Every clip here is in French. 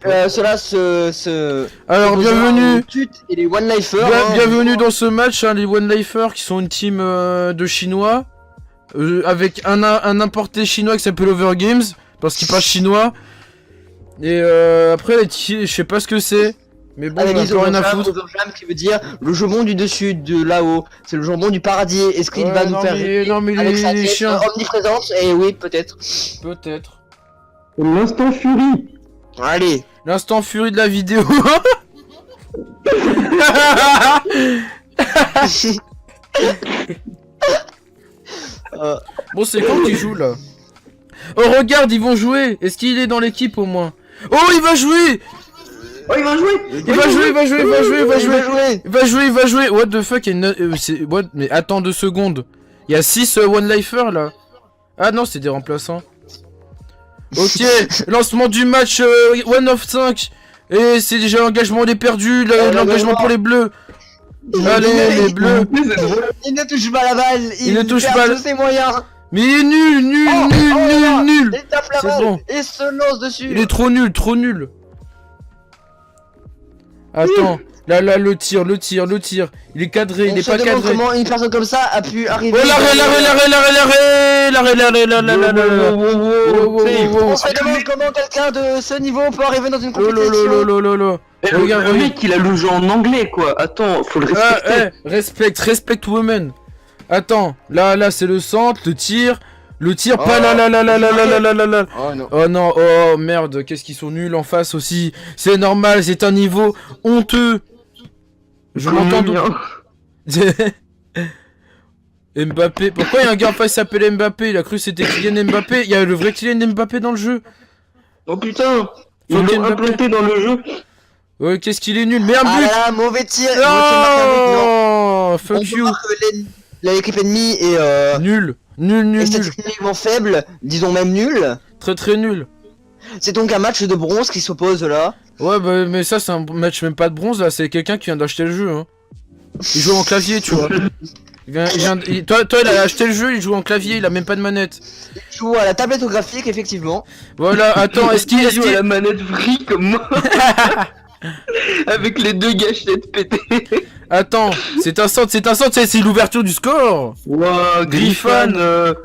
Alors, bienvenue. Et les One Lifers. Bienvenue dans ce match, hein, les One Lifers qui sont une team de Chinois. Avec un importé chinois qui s'appelle Overgames. Parce qu'il parle chinois. Et après, je sais pas ce que c'est. Mais bon, on a encore rien à foutre. Overjam qui veut dire le jambon du dessus, de là-haut. C'est le jambon du paradis. Est-ce qu'il va nous faire non, mais avec sa les tête chiens. omniprésente? Et oui, peut-être. Peut-être. L'instant Fury. Allez. L'instant furie de la vidéo. Bon, c'est quand qui joue là? Oh, regarde, ils vont jouer. Est-ce qu'il est dans l'équipe au moins? Oh, il va jouer. Oh, il va jouer. Il va jouer. What the fuck, mais attends 2 secondes. Il y a 6 One Lifers là. Ah non, c'est des remplaçants. Ok, lancement du match 1 of 5. Et c'est déjà l'engagement des perdus, l'engagement pour les bleus. Allez, les bleus. Il ne touche pas la balle. Il ne touche pas tous ses moyens. Mais il est nul. Il tape la balle bon. et se lance dessus. Il est trop nul. Attends, là, le tir. Il est cadré, il est pas cadré. Comment une personne comme ça a pu arriver. Oh, l'arrêt. On se demande comment quelqu'un de ce niveau peut arriver dans une compétition. Regarde, le mec, il a le jeu en anglais, quoi. Attends, faut le respecter. Respect women. Attends, là, c'est le centre, le tir, pas là. Oh non. Oh non, oh merde, qu'est-ce qu'ils sont nuls en face aussi. C'est normal, c'est un niveau honteux. Je m'entends bien. Mbappé, pourquoi il y a un gars en face qui s'appelle Mbappé? Il a cru que c'était Kylian Mbappé. Il y a le vrai Kylian Mbappé dans le jeu. Oh putain, ils l'ont implanté dans le jeu. Ouais, qu'est-ce qu'il est nul. Mais un but. Ah là, mauvais tir. Non, fuck you. L'équipe ennemie est nul. statistiquement faible, disons même nul. Très nul. C'est donc un match de bronze qui s'oppose là. Ouais, bah, mais ça, c'est un match même pas de bronze là, c'est quelqu'un qui vient d'acheter le jeu. Hein. Il joue en clavier, tu vois. Toi, il a acheté le jeu, il joue en clavier, il a même pas de manette. Il joue à la tablette graphique, effectivement. Voilà, attends, est-ce qu'il joue à la manette vrille comme moi? Avec les 2 gâchettes pétées. Attends, c'est un centre, c'est l'ouverture du score. Wow, Griffin, de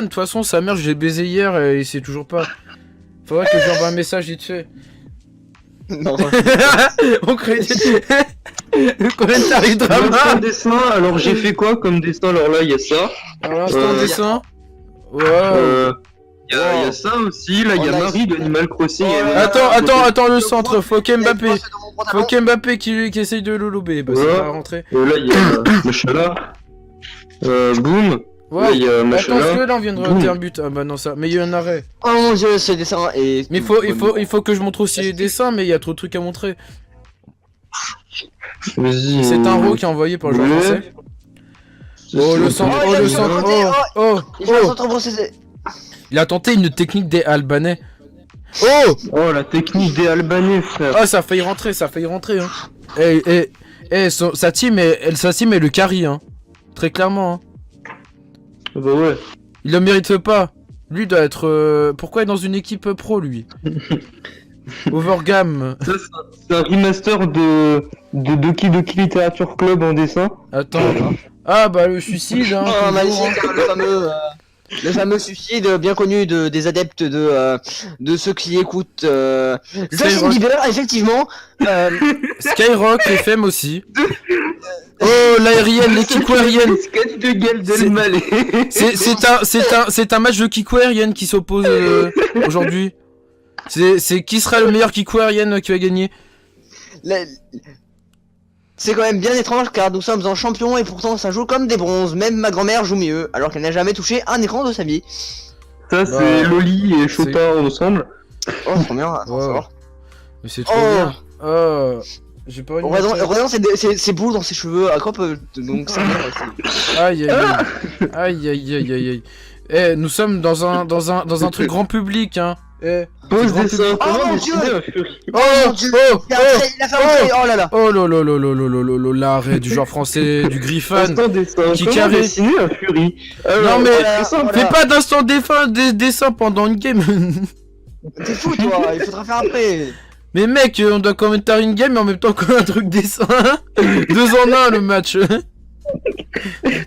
toute façon, sa mère, je l'ai baisé hier et il sait toujours pas. Faudrait que j'envoie un message vite fait. Non. On crée le commentaire drama. Dessin, alors j'ai fait quoi comme dessin? Alors là, il y a ça. Alors l'instant dessin. Wow. Il y a ça aussi, là il y a Marie de Animal Crossing. Attends, le centre, faut Mbappé qui essaye de le lober, bah ça va rentrer. Là il y a Machala. Boum. Ouais, là, il y a Machala. Attends, là on vient de rater un but, ah bah non ça, mais il y a un arrêt. Oh mon dieu, ce dessin est... Mais il faut que je montre aussi les dessins, mais il y a trop de trucs à montrer. Vas-y. C'est un row qui est envoyé par le joueur français. Oh le centre, il a tenté une technique des Albanais. Oh la technique des Albanais, frère. Ah, ça a failli rentrer, hein. Sa team est le carry, hein. Très clairement, hein. Bah ouais. Il le mérite pas. Lui doit être... Pourquoi il est dans une équipe pro, lui? Overgam. Ça, c'est un remaster de Doki Doki Literature Club en dessin. Attends. Ah bah le suicide, hein. Oh, magnifique, le fameux suicide bien connu des adeptes de ceux qui écoutent Justin Bieber, effectivement. Skyrock FM aussi. Oh, l'aérienne, les Kikou aériennes. C'est un match de Kikou aérienne qui s'oppose aujourd'hui. C'est qui sera le meilleur Kikou aérienne qui va gagner? C'est quand même bien étrange car nous sommes en champion et pourtant ça joue comme des bronzes. Même ma grand-mère joue mieux alors qu'elle n'a jamais touché un écran de sa vie. Ça c'est Loli et Chota ensemble. Oh trop bien, wow. Mais c'est trop bien. Oh, j'ai pas envie de Heureusement c'est boule dans ses cheveux à quoi donc ça aïe. Eh, nous sommes dans un truc grand public, hein. Pose des seins. Oh mon dieu. Oh mon dieu. Il a fait rentrer. Oh là là. Oh lolo, l'arrêt du joueur français du Griffin qui carré. Un Fury. Non mais fais pas d'instant dessin pendant une game. T'es fou, toi, il faudra faire après. Mais mec, on doit commenter une game mais en même temps qu'on a un truc dessin. 2 en 1 le match.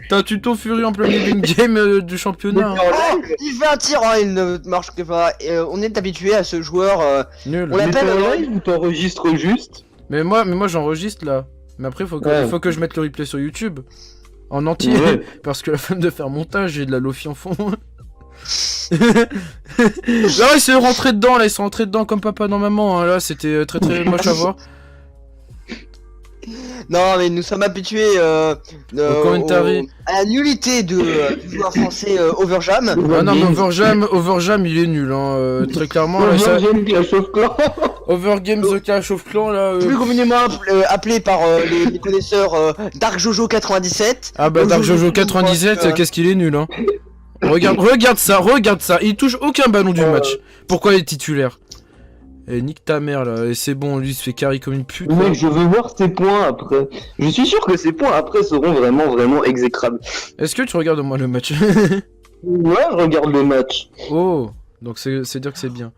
T'as un tuto Fury en plein milieu d'une game du championnat. Hein. Oh, il fait un tir, hein, il ne marche que pas. On est habitué à ce joueur. Nul. On Mais l'appelle. t'es en live ou t'enregistres juste? Mais moi j'enregistre là. Mais après faut que je mette le replay sur YouTube. En entier. Ouais. Parce que la flemme de faire montage, j'ai de la lofi en fond. Là ils sont rentrés dedans, là ils sont rentrés dedans comme papa dans maman. Hein. Là c'était très très moche à voir. Non, mais nous sommes habitués Au commentary. à la nullité du joueur français Overjam. Ah non mais Overjam il est nul hein. Très clairement là, ça... J'aime Clash of Clans. Overgame the Clash of Clans là. Plus communément appelé par les connaisseurs Dark Jojo 97. Ah bah Dark Jojo Jojo 97 qu'est-ce qu'il est nul hein. Regarde ça, il touche aucun ballon du match. Pourquoi il est titulaire? Et nique ta mère là, et c'est bon, lui il se fait carry comme une pute. là. Mec, je veux voir ses points après. Je suis sûr que ses points après seront vraiment exécrables. Est-ce que tu regardes au moins le match? Ouais, je regarde le match. Oh, donc c'est dire que c'est bien.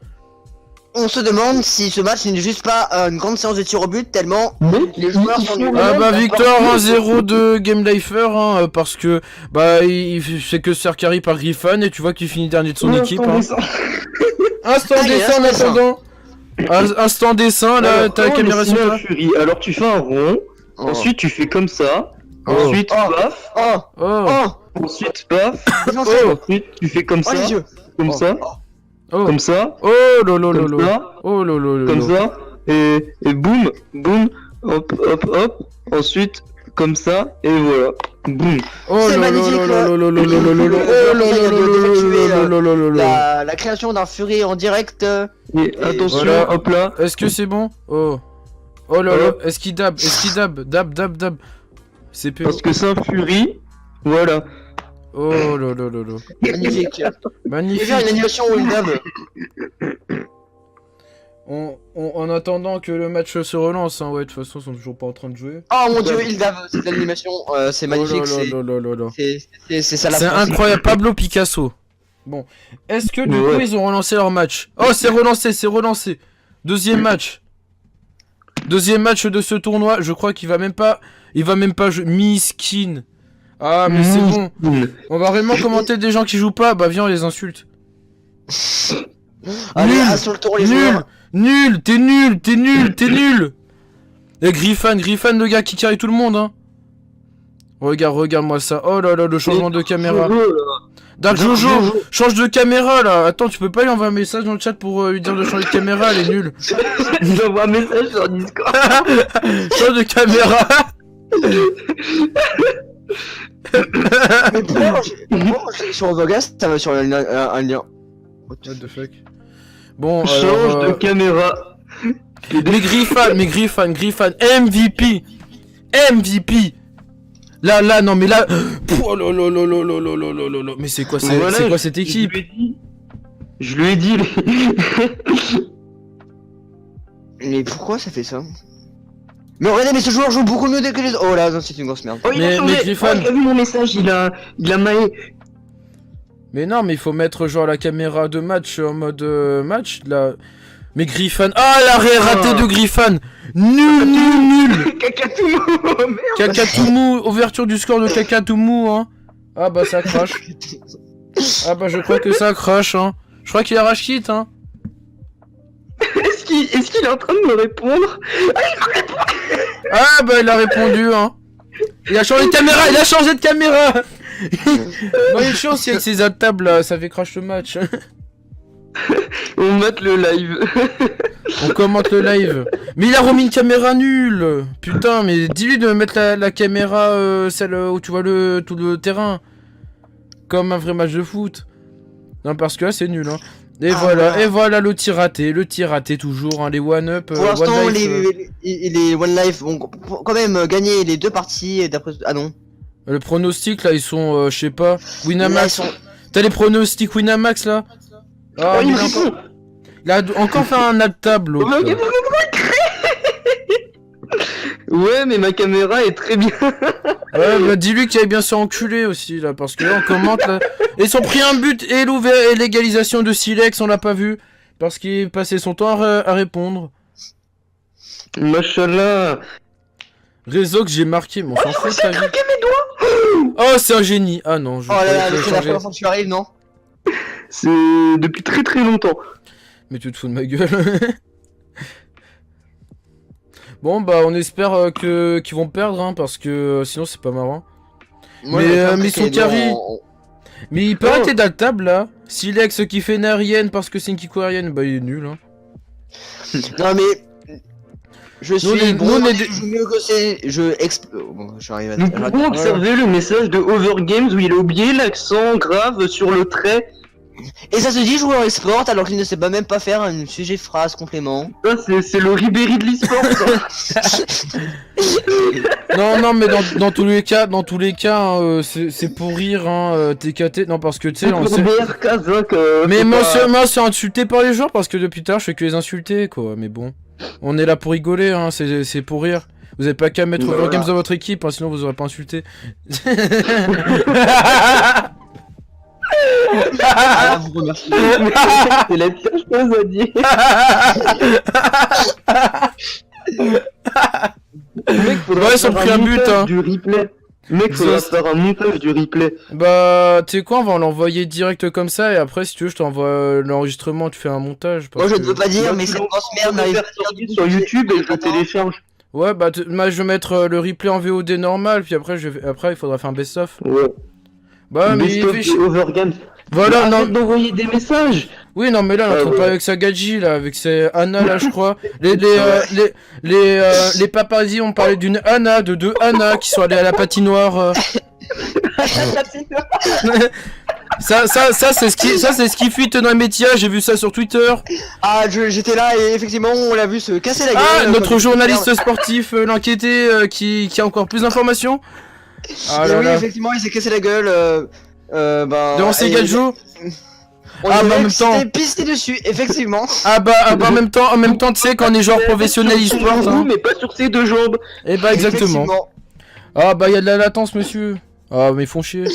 On se demande si ce match n'est juste pas une grande séance de tir au but tellement Mais les joueurs sont nuls. Ah bah victoire 1-0 de Game Lifer hein, parce que bah il fait que se faire carry par Griffon et tu vois qu'il finit dernier de son équipe. Hein. Instant Allez, dessin en instant attendant. Instant dessin là, t'as la caméra sur toi. Fury. Alors tu fais un rond, Oh. ensuite tu fais comme ça, Oh. ensuite paf, Oh, Oh, oh, ensuite paf, défenseur. ensuite tu fais comme Oh ça, les yeux. comme Oh. ça, oh, comme ça, oh lolo comme lolo. ça, Oh lolo comme lolo. ça, et boum, boum, hop, hop, hop, ensuite comme ça, et voilà, boum. Oh C'est magnifique, la création d'un Fury en direct. Et attention, voilà. hop là, Est-ce que c'est bon? Oh. Oh là là, est-ce qu'il dab? Dab. C'est peu. parce que c'est un Fury, voilà. Oh là là là là. Magnifique. Je vais Magnifique. faire une animation ou une dub. En attendant que le match se relance, hein, ouais, de toute façon, ils sont toujours pas en train de jouer. Oh mon dieu, il dab, c'est de l'animation, c'est magnifique, Oh là là là là là. c'est ça la C'est France. incroyable, Pablo Picasso. Bon, est-ce que du coup Ouais. ils ont relancé leur match? Oh, c'est relancé. Deuxième match. Deuxième match de ce tournoi. Je crois qu'il va même pas jouer. Miskin. Ah, mais c'est bon. On va vraiment commenter des gens qui jouent pas. Bah viens, on les insulte. Allez, Nul. sur le tour les Nul. joueurs. Nul. T'es nul. Et Griffon, le gars qui carry tout le monde, hein. Regarde-moi ça. Oh là là, le changement de caméra. Dark Jojo, change de caméra là. Attends, tu peux pas lui envoyer un message dans le chat pour lui dire de changer de caméra, elle est nulle. J'envoie un message sur Discord. Change de caméra. Mais pourquoi sur Overcast, ça va sur un lien. What the fuck. Bon, Change alors, de caméra. mais Griffon, MVP. Là, non mais là. Oh là là là là là là là là là là. Mais c'est quoi, Voilà, c'est quoi cette équipe? Je lui ai dit. Mais pourquoi ça fait ça? Mais regardez, mais ce joueur joue beaucoup mieux que les autres. Oh là, non, c'est une grosse merde. Oh, il Mais a changé. Griffon. Oh, il a vu mon message, il a maillé. Mais non, mais il faut mettre genre la caméra de match en mode match là. Mais Griffon, ah l'arrêt raté de Griffon. Nul. Kakatoumou, merde. Kakatoumou, ouverture du score de Kakatoumou, hein. Ah bah ça crache. Ah bah je crois que ça crache, hein. Je crois qu'il a rage kit, hein. Est-ce qu'il est en train de me répondre? Ah bah il a répondu, hein. Il a changé de caméra, Bon, il est chiant si avec ses tables là, ça fait crash le match. On mate le live. On commente le live. Mais il a remis une caméra nulle. Putain, mais dis-lui de mettre la caméra, celle où tu vois tout le terrain. Comme un vrai match de foot. Non, parce que là, c'est nul, hein. Et voilà le tir raté toujours, hein, les one-up. Pour l'instant, one life, les One Life vont quand même gagner les deux parties d'après. Ah non. le pronostic, là, ils sont, je sais pas, Là, ils Winamax. sont- T'as les pronostics Winamax, là? Ah, Oh, mais il me répond. il a encore fait un alt-tab, l'autre. Oh, mais ouais, mais ma caméra est très bien. Ouais, bah dis-lui qu'il aille bien se enculer aussi, là, parce que là, on commente, là. Ils ont pris un but et l'égalisation de Silex, on l'a pas vu. Parce qu'il passait son temps à répondre. Machallah. Réseau que j'ai marqué, mais on s'en fout de ta vie. Oh, c'est un génie. Ah non, je Oh là là, vais c'est la changer. première fois que tu arrives, non? C'est depuis très très longtemps. Mais tu te fous de ma gueule. Bon, bah, on espère qu'ils vont perdre, hein, parce que sinon c'est pas marrant. Moi, Mais, j'ai pas mais ils sont apprécié, carrés. non. Mais il peut Oh. arrêter d'altable là. Silex qui fait une aérienne parce que c'est une Kiko-aérienne, bah il est nul. Hein. Non mais je suis Nous, on est- bon, nous, on est je des- joue mieux que c'est bon, j'arrive à Nous pouvons observer le message de Overgames où il a oublié l'accent grave sur le trait. Et ça se dit joueur e-sport alors qu'il ne sait pas même pas faire un sujet phrase complément. Ça, c'est le Ribéry de l'e-sport. ça. Non, mais dans tous les cas, hein, c'est pour rire, hein, TKT. Non, parce que tu sais, C'est on pour sait. BRK, Zach. Mais faut moi, pas- c'est insulté par les joueurs parce que depuis tard, je fais que les insulter, quoi. Mais bon, on est là pour rigoler, hein, c'est pour rire. Vous avez pas qu'à mettre Voilà. Overgames dans votre équipe, hein, sinon vous aurez pas insulté. Ah, vous remercie. C'est la pire chose à dire. Mec, faudra Ouais, ils ont faire pris un but, montage hein. du replay. Mec, faudra Ça- faire un montage du replay. Bah, tu sais quoi, on va l'envoyer direct comme ça et après, si tu veux, je t'envoie l'enregistrement, tu fais un montage. parce Moi je que- ne veux pas dire Moi, mais je cette l'en- grosse je merde vais n'arrive faire pas à sortir dire sur du YouTube et je le Attends. télécharge. Ouais, bah, moi, je vais mettre le replay en VOD normal, puis après, après il faudra faire un best-of. Ouais. Bah, mais Best il of fait de chier. Overgames. Voilà, Arrête non. d'envoyer des messages. Oui, non, mais là, on est en train de ouais. parler avec sa gadji, là, avec ses Anna, là, je crois. Les papazis ont parlé d'une Anna, de deux Anna qui sont allés à la patinoire. Ça, c'est ce qui fuite dans les médias, j'ai vu ça sur Twitter. Ah j'étais là et effectivement on l'a vu se casser la gueule. Ah, notre comme- journaliste sportif, l'enquêté, qui a encore plus d'informations. Ah Et là oui là. effectivement il s'est cassé la gueule bah, Devant ses et- gadgets. On Ah, dirait bah, en même que temps- c'était pisté dessus effectivement. Ah bah, en même temps, tu sais, quand on est genre professionnel Sur son e-sport, genou, hein. mais pas sur ses deux jambes. Et bah, exactement. Effectivement. Ah bah, y a de la latence, monsieur. Ah, mais ils font chier.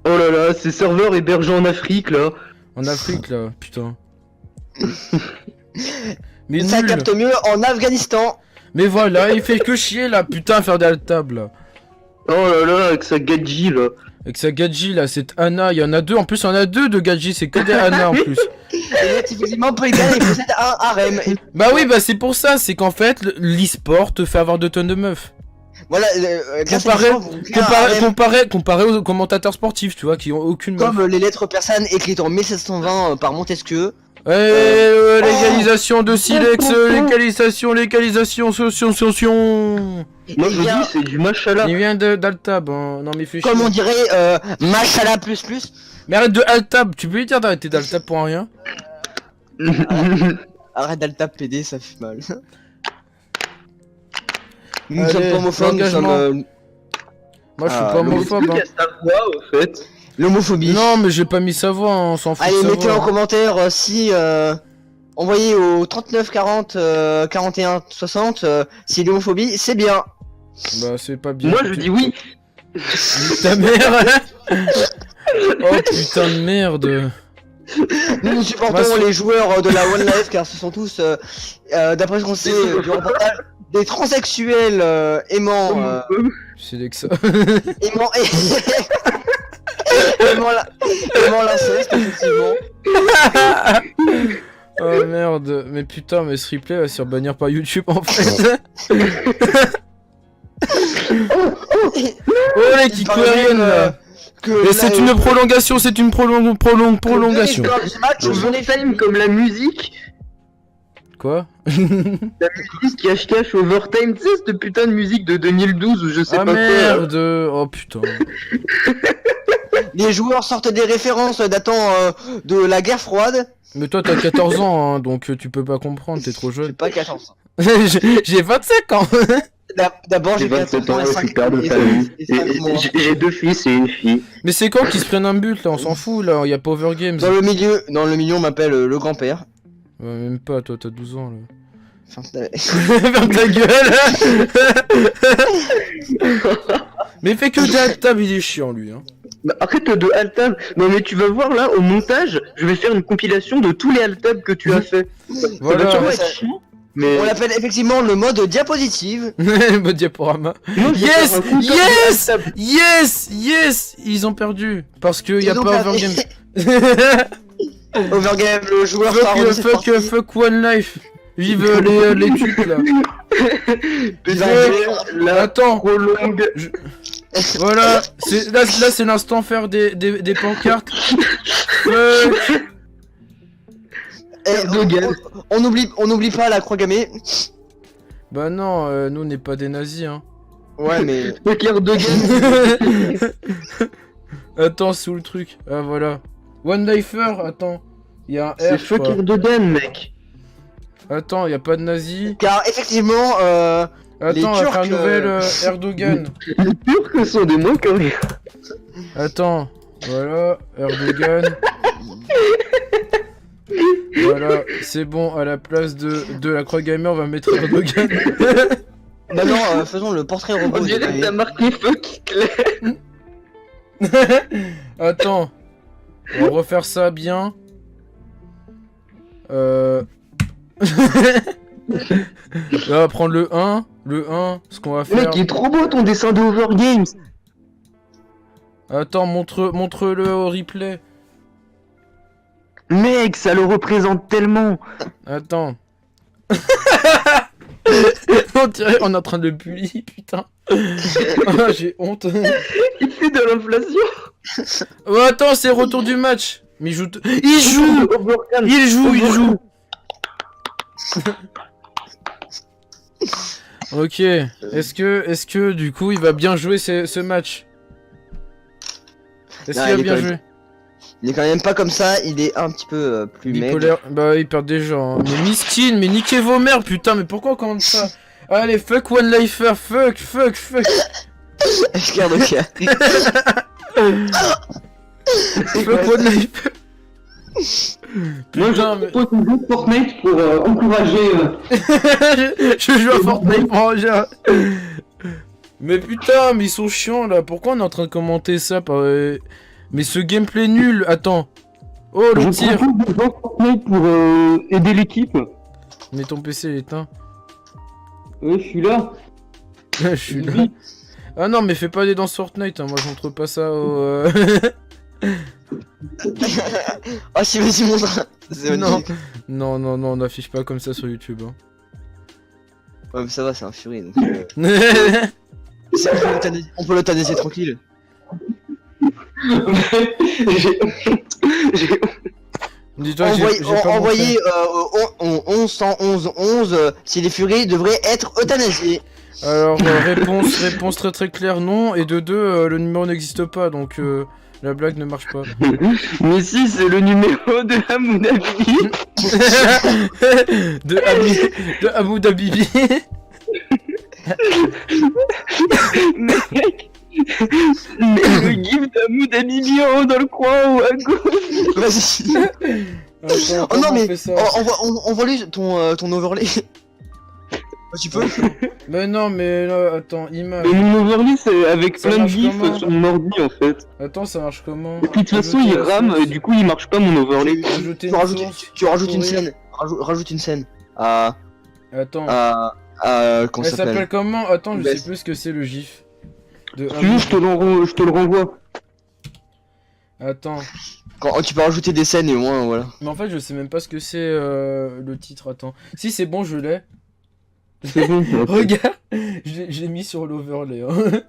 Oh là là, ces serveurs hébergés en Afrique là. En Afrique, là, putain. Mais Ça nul. capte mieux en Afghanistan. Mais voilà, il fait que chier, là, putain, à faire des altables, là. Oh là là, avec sa gadji là. Avec sa gadji, là, c'est Anna, il y en a deux, en plus, il y en a deux de gadji, c'est que des Anna, en plus. Et là, effectivement Polygon il possède un harem. Et Bah oui, bah c'est pour ça, c'est qu'en fait, l'e-sport te fait avoir 2 tonnes de meufs. voilà grâce à Comparé- ça, vous créez un harem Comparé aux commentateurs sportifs, tu vois, qui ont aucune meuf. comme les lettres persanes écrites en 1720 par Montesquieu. Légalisation de silex, légalisation, sotion. Moi Eh je bien, dis c'est du machallah. Il vient d'Altab, hein. Non mais fais chier. comme on dirait Machala plus. Mais arrête de Altab, tu peux lui dire d'arrêter d'Altab pour un rien. Arrête d'altap PD, ça fait mal. Nous ne Allez, sommes pas homophobes, nous sommes l'engagement. Moi je suis Ah, pas le homophobe. Hein. sa voix au fait. l'homophobie. Non mais j'ai pas mis sa voix, hein, on s'en fout de Allez, sa mettez voix. en commentaire si envoyez au 39 40 41 60 si l'homophobie c'est bien. Bah c'est pas bien. Moi je dis oui. Ta mère. Oh putain de merde. Nous supportons Moi, les joueurs de la One Life car ce sont tous d'après ce qu'on sait du reportage des transsexuels aimant C'est Lexa. aimant aimant l'inceste effectivement. Oh merde, mais putain, mais ce replay va se faire bannir par YouTube en fait. Oh les Il paraît même, Kikoariennes là. que Et là, c'est une prolongation, c'est une prolongation. l'histoire de ce match, on est Overtime comme la musique. Quoi? Musique cache Overtime, tu sais cette putain de musique de 2012 ou je sais Ah pas quoi. merde. Oh putain. les joueurs sortent des références datant de la guerre froide. Mais toi t'as 14 ans, hein, donc tu peux pas comprendre, t'es trop J'ai jeune. pas 14 ans. J'ai 25 ans. D'abord J'ai j'ai 27 14 ans ans, et je 5 suis père de famille. mois. J'ai deux fils et une fille. Mais c'est quand qu'ils se prennent un but là, on s'en fout là, y a pas Overgames. Dans le milieu on m'appelle le grand-père. Ouais, même pas, toi t'as 12 ans là. Enfin, Ferme ta gueule. Mais fais que des alt-tab, il est chiant lui. Hein. Bah, arrête de alt-tab. Non mais tu vas voir là au montage, je vais faire une compilation de tous les alt-tabs que tu as fait. Voilà. Ça va sûrement Ouais, être ça- chiant, mais On l'appelle effectivement le mode diapositive. Mode diaporama. Moi, je vais Yes, faire un comptage de yes, alt-tabs. yes, ils ont perdu parce que y a Ils ont pas perdu. Overgame. Overgame, le joueur phare de cette partie. Fuck One Life. Vive les tubes là. Putain, Fuck. la Attends, trop longue. voilà, là c'est l'instant faire des pancartes. Fuck. Et Erdogan. on n'oublie pas la croix gammée. Bah non, nous on n'est pas des nazis hein. Ouais, mais Fuck Erdogan. Attends, sous le truc. Ah voilà. One Lifer, attends. Il y a un C'est R. je fuck crois. Erdogan, mec. Attends, y a pas de nazis. car effectivement, Attends, on va faire Turcs, une nouvelle Erdogan. Les Turcs sont des moins que rien. Attends, voilà, Erdogan. Voilà, c'est bon, à la place de la croix gammée, on va mettre Erdogan. bah non, faisons le portrait robot. On de dirait que Gammée. t'as marqué fuck Hitler. Attends, on va refaire ça bien. Là, on va prendre le 1. Le 1, ce qu'on va faire. Mec, il est trop beau ton dessin de Overgames. Attends, montre-le au replay. Mec, ça le représente tellement. Attends. On dirait on est en train de le bully, putain. Ah, j'ai honte. Il fait de l'inflation. Oh, attends, c'est retour du match. Mais il joue. Il joue. Overgames. Il joue. Ok. Est-ce que du coup il va bien jouer ce match? Est-ce Non, qu'il va il est bien quand jouer? Il est quand même pas comme ça, il est un petit peu plus maigre. Bipolaire. Bah il perd déjà. Hein. Mais miskin, mais niquez vos mères, putain. Mais pourquoi on commande ça? Allez, fuck One Lifer, fuck. Regarde, ok. Fuck One Lifer. Moi, Putain, mais... je propose une jeu Fortnite pour encourager. je joue à Fortnite pour ranger. Mais putain, mais ils sont chiants là. Pourquoi on est en train de commenter ça par... Mais ce gameplay nul. Attends. Oh le Je tir. propose des jeux Fortnite pour aider l'équipe. Mais ton PC il est éteint. Ouais, je suis là. Je suis là. Ah non, mais fais pas des danses Fortnite. Hein. Moi je montre pas ça au... Ah si, vas-y, montre. C'est Non. magnifique. Non, on n'affiche pas comme ça sur YouTube. Hein. Ouais, mais ça va, c'est un Fury. Donc, on peut l'euthanasier tranquille. Dis-toi que j'ai pas Envoyez au 11 si les Furies devraient être euthanasiés. montré. Alors, réponse très claire, non. Et de deux, le numéro n'existe pas, donc la blague ne marche pas. Mais si, c'est le numéro de Abu Dhabi. de Abu Dhabi. Mec, mais le gif d'Abu Dhabi en haut dans le coin ou à gauche. Vas-y. Attends, Oh non, comment on mais fait ça envoie-lui ton overlay. Tu peux. Mais non, mais là, attends, image. Mais mon overlay, c'est avec Ça plein de marche gifs comment sur mon ordi en fait. Attends, ça marche comment? Et puis de toute façon, il rame, et du coup, il marche pas mon overlay. Ajouter Tu une rajoutes, source, tu rajoutes une courir. scène. Rajoute une scène. À. Attends. Comment Elle ça s'appelle s'appelle? comment? Attends, je Best. sais plus ce que c'est le gif. De Si tu veux, je te le renvoie. Attends. Tu peux rajouter des scènes et au moins, voilà. Mais en fait, je sais même pas ce que c'est le titre. Attends. Si, c'est bon, je l'ai. C'est bon. Regarde, je l'ai mis sur l'overlay. Hein.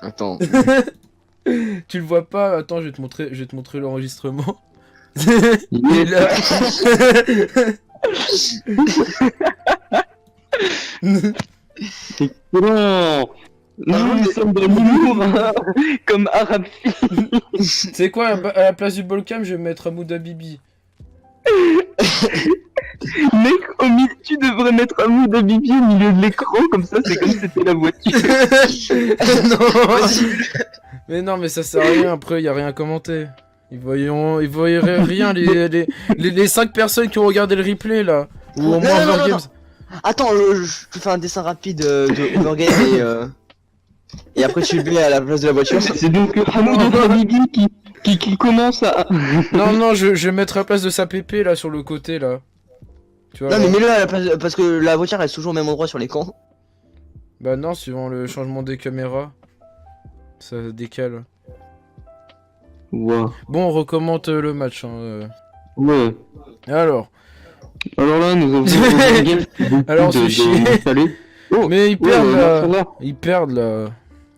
Attends. Tu le vois pas? Attends, je vais te montrer l'enregistrement. Il est là. Excellent. Nous sommes dans l'humour, hein, comme Arab Fille. C'est quoi, à la place du Bolcam, je vais mettre Abu Dhabi. Mec, tu devrais mettre Abu Dhabi au milieu de l'écran, comme ça, c'est comme si c'était la voiture. Non. Mais non, mais ça sert à rien, après, y a rien à commenter. Ils voyaient rien, les 5 personnes qui ont regardé le replay, là. Ou au moins non, Overgames. Attends, je te fais un dessin rapide de Overgame et Et après tu le mets à la place de la voiture. C'est donc Hamoud Habibi qui commence à... Non, non, je vais mettre à la place de sa pépé là sur le côté là. Tu vois, Non là. mais mets-le à la place parce que la voiture reste toujours au même endroit sur l'écran. Bah non, suivant le changement des caméras, ça décale. Ouais. Bon, on recommande le match. Hein. Ouais. Alors, Alors là, nous avons Alors, c'est chier. Oh, mais ils ouais, perdent ouais, là. ça va. Ils perdent là.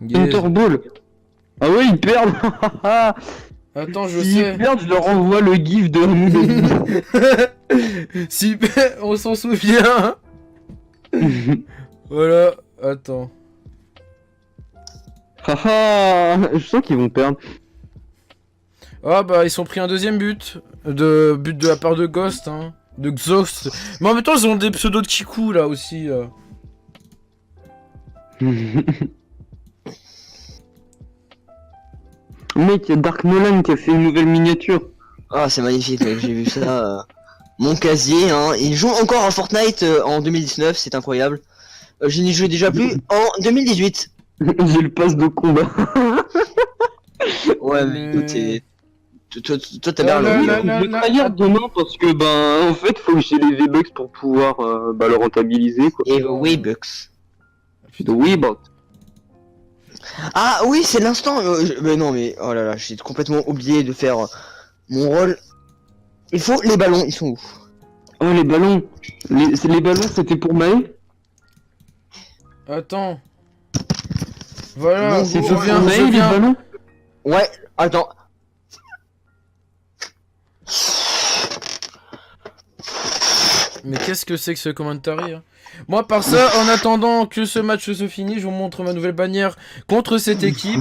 Yes. Interball. Ah ouais, ils perdent. Attends, je S'ils sais. perdent, je leur envoie le gif de Hamoud Habibi. Si on s'en souvient. Voilà, attends. Haha, je sens qu'ils vont perdre. Ah bah ils ont pris un deuxième but de la part de Ghost, hein, de Xost. Mais en même temps ils ont des pseudos de Kiku là aussi. Mec, y a Dark Nolan qui a fait une nouvelle miniature. Ah c'est magnifique, mec, j'ai vu ça. Mon casier, hein. Il joue encore à Fortnite en 2019, c'est incroyable. Je n'y jouais déjà plus en 2018. J'ai le pass de combat. Ouais mais toi t'es... Toi t'as bien là, le... là, là. Je vais trahir demain parce que ben en fait faut que j'ai les V-Bucks pour pouvoir le rentabiliser quoi. Et Weebucks. De Weebucks. Ah oui c'est l'instant mais non mais oh là là j'ai complètement oublié de faire mon rôle. Il faut les ballons, ils sont où? Oh les ballons. Les ballons c'était pour Maë. Attends. Voilà, Bon, je c'est pour viens, Maë, je les viens. ballons. Ouais, attends. Mais qu'est-ce que c'est que ce commentary hein. Moi par ça, en attendant que ce match se finisse, je vous montre ma nouvelle bannière contre cette équipe.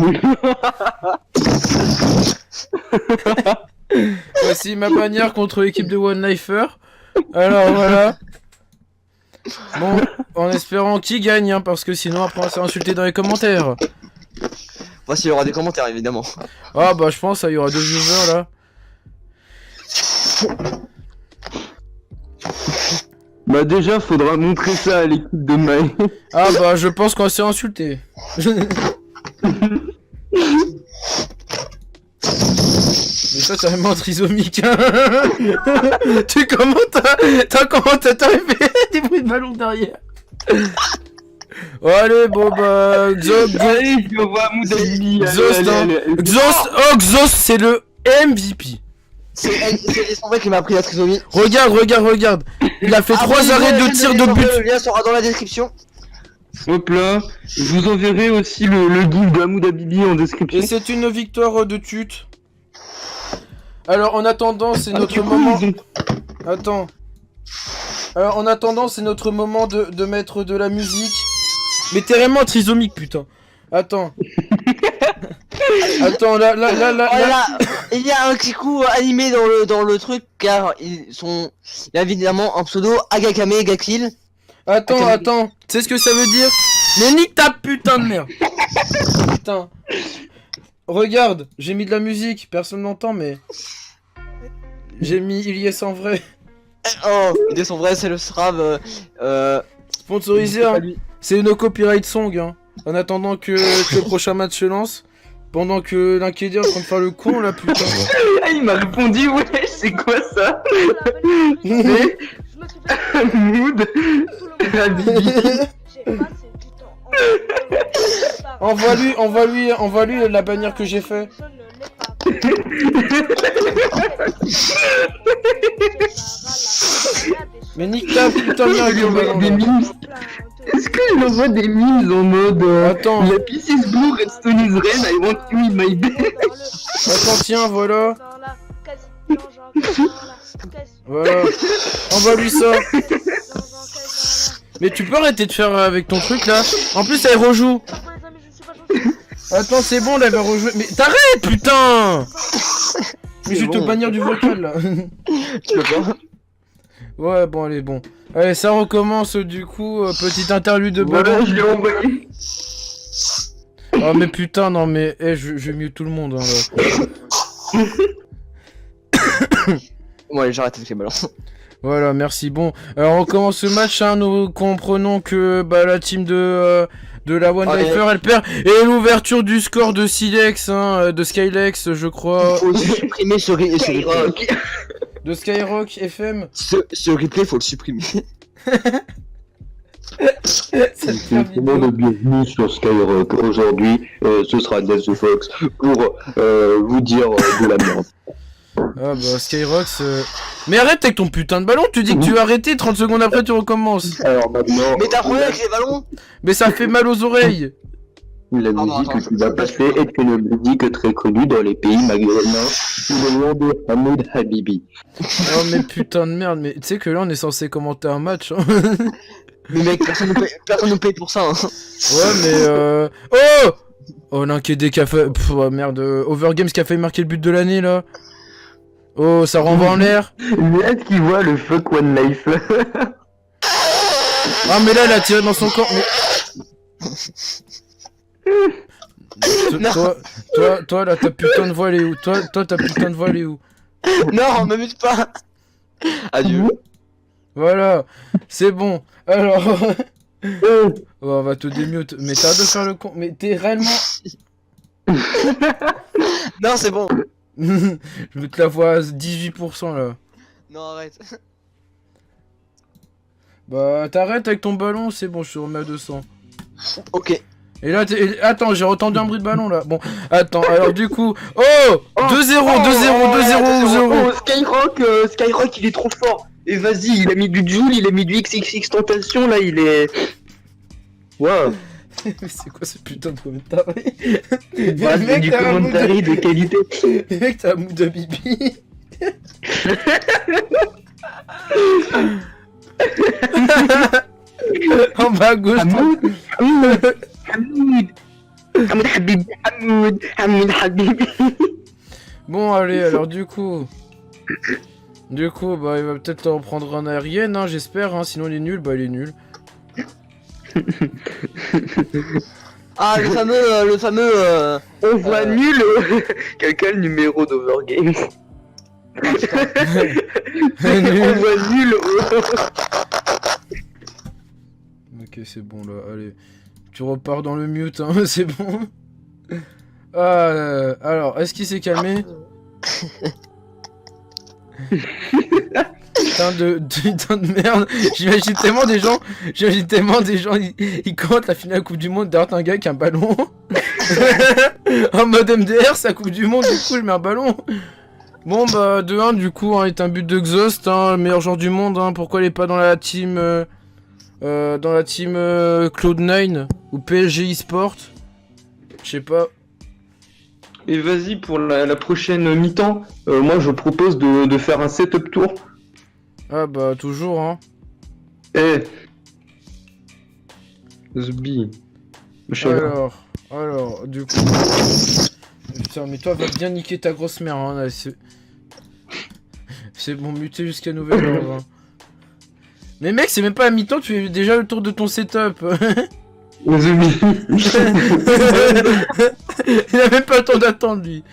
Voici ma bannière contre l'équipe de One Lifer. Alors voilà. Bon, en espérant qu'il gagne, hein, parce que sinon après on va se faire insulter dans les commentaires. Voici il y aura des commentaires évidemment. Ah bah je pense qu'il y aura 2 viewers là. Bah déjà faudra montrer ça à l'équipe de Maë. Ah bah je pense qu'on va se faire insulter. Mais toi t'es vraiment trisomique hein. Tu commentes t'as commentateur il fait des bruits de ballon derrière. Oh, allez bon bah Allez, je vois Hamoud Habibi. Xost, hein. Xost c'est le MVP. C'est son vrai qui m'a appris la trisomie. Regarde. Il a fait 3 arrêts de tir de but. Le lien sera dans la description. Hop là, je vous enverrai aussi le gif de Hamoud Habibi en description. Et c'est une victoire de tut. Alors en attendant c'est notre du coup, moment. ils ont- Attends. Alors en attendant c'est notre moment de mettre de la musique. Mais t'es vraiment trisomique putain. Attends. Attends là. Voilà, il y a un petit coup animé dans le truc car il y a évidemment un pseudo Agakame Gakil. Attends. Tu sais ce que ça veut dire? Mais nique ta putain de merde. Putain. Regarde, j'ai mis de la musique, personne n'entend mais... J'ai mis Ilyes en vrai. Oh, de son vrai c'est le Srav. Sponsorisé, hein. C'est une copyright song, hein. En attendant que le prochain match se lance. Pendant que l'Inquiédé est en train de faire le con, là, putain. Ah, il m'a répondu, ouais, c'est quoi ça? Mais... Hamoud Habibi. Envoie-lui la bannière que j'ai fait. Mais nique ta putain de merde, Il le envoie ballon, des là. memes. Est-ce qu'il envoie des memes en mode Attends. La piece is blue, Redstone is red, I want you in my bed. Attends, tiens, voilà. Voilà. Envoie-lui ça. Mais tu peux arrêter de faire avec ton truc là. En plus elle rejoue. Attends c'est bon là elle va rejouer. Mais t'arrêtes putain. Mais je vais te bon. bannir du vocal là. Tu peux pas. Ouais bon allez bon. Allez ça recommence du coup. Petite interlude de Voilà, ballon. je l'ai envoyé. Oh mais putain non mais je vais mieux tout le monde hein, là. Bon allez j'arrête avec les ballons. Voilà, merci. Bon, alors on commence ce match, hein, nous comprenons que bah, la team de de la One Allez. Lifer, elle perd. Et l'ouverture du score de Silex, hein, de Skylex, je crois. Faut supprimer ce replay. Skyrock. De Skyrock FM. Ce replay, faut le supprimer. Ça devient Tout le monde est bienvenu sur Skyrock. Aujourd'hui, ce sera Death the Fox pour vous dire de la merde. Ah bah Skyrox. Mais arrête avec ton putain de ballon, tu dis que tu as arrêté, 30 secondes après tu recommences. Alors maintenant, Mais t'as un problème avec les ballons? Mais ça fait mal aux oreilles. la musique que tu vas passer est une musique très connue dans les pays maghrébins sous le nom de Hamoud Habibi. Oh mais putain de merde, mais tu sais que là on est censé commenter un match. Hein. Mais mec, personne nous paye pour ça. Hein. Ouais mais Oh Oh l'Inkédé qui a fait... Pff, oh, merde, Overgames qui a failli marquer le but de l'année là. Oh ça renvoie en l'air. Mais est-ce qu'il voit le fuck One Life? Ah mais là il a tiré dans son corps, mais... Toi là ta putain de voix elle est où? Toi ta putain de voix elle est où? Non, m'amuse pas. Adieu. Voilà, c'est bon. Alors... Oh, on va te démute. Mais t'as hâte de faire le con. Mais t'es réellement... Non, c'est bon. Je vais te la voir à 18% là. Non, arrête. Bah t'arrêtes avec ton ballon, c'est bon, je suis remis à 200. Ok. Et là, attends, j'ai entendu un bruit de ballon là. Bon, attends, alors du coup... Oh 2-0, 2-0, 2-0. Skyrock, il est trop fort. Et vas-y, il a mis du Joule, il a mis du XXX Tentation, là, il est... Waouh. Mais c'est quoi ce putain de commentaire? Bah, c'est du commentaire de qualité. Mec, t'as un mood de bibi. En bas à gauche. Hamoud Habibi. Bon, allez, alors du coup, bah, il va peut-être en prendre un aérienne, hein, j'espère, hein, sinon il est nul, bah il est nul. Ah, le fameux. On voit nul. Quelqu'un le numéro d'Overgames. On voit nul. Ok, c'est bon là, allez. Tu repars dans le mute, hein, c'est bon. Ah, alors, est-ce qu'il s'est calmé? Putain de merde. J'imagine tellement des gens, ils commentent la finale Coupe du Monde derrière un gars qui a un ballon. En mode MDR, c'est la Coupe du Monde, du coup, je mets un ballon. Bon, bah, 2-1, du coup, hein, est un but de Xost, hein, le meilleur joueur du monde, hein. Pourquoi il est pas dans la team, Cloud9 ou PSG eSport? Je sais pas. Et vas-y, pour la prochaine mi-temps, moi je propose de faire un setup tour. Ah bah toujours hein. Eh The Bee. Alors, du coup... Putain mais toi va bien niquer ta grosse mère hein, là, c'est bon, muté jusqu'à nouvel ordre hein. Mais mec c'est même pas à mi-temps, tu fais déjà le tour de ton setup. The Bee. Il a même pas le temps d'attendre lui.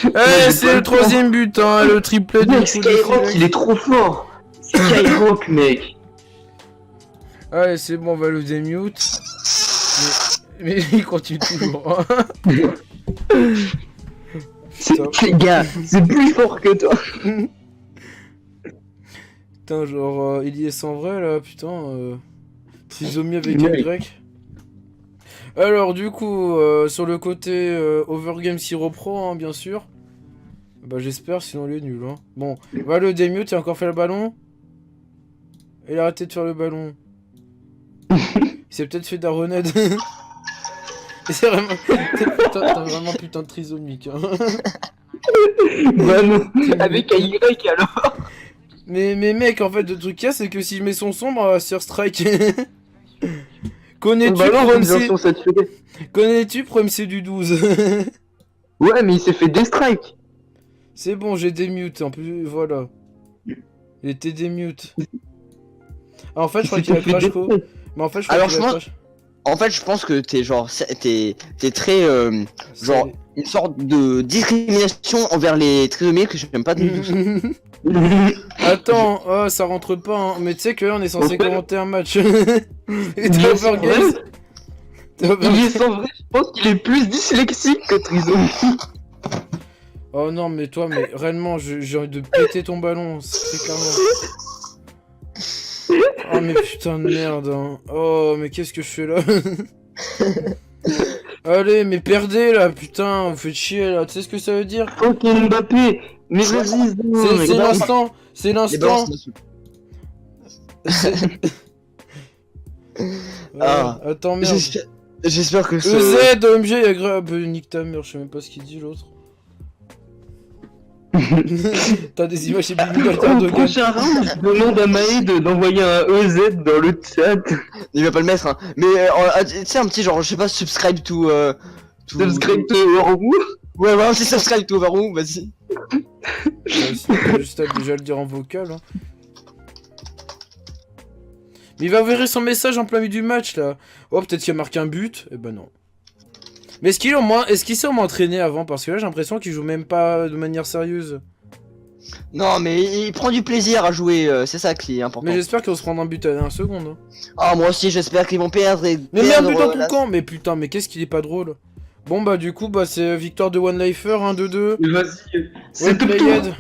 Eh, c'est le troisième but, hein, le triplé du Mec, Skyrock, il est trop fort. Skyrock, mec. Allez, c'est bon, on va le démute. Mais il continue toujours. Hein. Gars, c'est plus fort que toi. Putain, genre, il y est sans vrai là, putain. Trisomie avec un Y. Alors, du coup, sur le côté Overgame Siro Pro, hein, bien sûr. Bah, j'espère, sinon il est nul. Hein. Bon, va le démute, il a encore fait le ballon. Il a arrêté de faire le ballon. Il s'est peut-être fait d'Aroned. C'est vraiment. T'as vraiment putain de trisomique. Hein. Vraiment, avec un Y alors. Mais mec, en fait, le truc qu'il y a, c'est que si je mets son sombre sur Strike. Connais-tu Pro MC du 12? Ouais, mais il s'est fait des strikes. C'est bon, j'ai démute, en plus, voilà. Il était démute. Ah, en fait, je crois qu'il a crash co. Mais en fait, je crois qu'il a crash. En fait, je pense que t'es genre, t'es très genre une sorte de discrimination envers les trisomiques que j'aime pas du tout. Attends, oh, ça rentre pas, hein. Mais tu sais que là, on est censé Ouais. commenter un match. Et t'es Overgames. T'es Over- Il est sans vrai, je pense qu'il est plus dyslexique que Triso. Oh non, mais toi, mais réellement, j'ai envie de péter ton ballon, c'est clairement. Oh mais putain de merde, hein. Oh, mais qu'est-ce que je fais là? Allez, mais perdez là, putain, vous faites chier là, tu sais ce que ça veut dire? Ok Mbappé, mais vas-y, C'est l'instant, c'est Les l'instant. balances, Ouais, Ah. attends, merde. J'espère que ce... EZ, OMG, y'a grave, nique ta mère, je sais même pas ce qu'il dit l'autre. T'as des images et Au de prochain round, je demande à Maïd d'envoyer un EZ dans le chat. Il va pas le mettre, hein. Mais tu sais, un petit genre, je sais pas, subscribe to... Subscribe to Orwoo. Ouais, ouais, c'est subscribe to Overwatch, vas-y. Juste à déjà le dire en vocal. Hein. Mais il va ouvrir son message en plein milieu du match là. Oh, peut-être qu'il a marqué un but. Eh ben non. Mais est-ce qu'il s'est au moins entraîné avant? Parce que là j'ai l'impression qu'il joue même pas de manière sérieuse. Non, mais il prend du plaisir à jouer, c'est ça qui est important. Mais j'espère qu'ils vont se prendre un but à la dernière seconde. Hein. Ah, moi aussi, j'espère qu'ils vont perdre et Mais mets un but dans perdre, ton camp. Mais putain, mais qu'est-ce qu'il est pas drôle. Bon bah du coup bah c'est victoire de One Lifer 1-2-2. Vas-y, c'est Well tout played.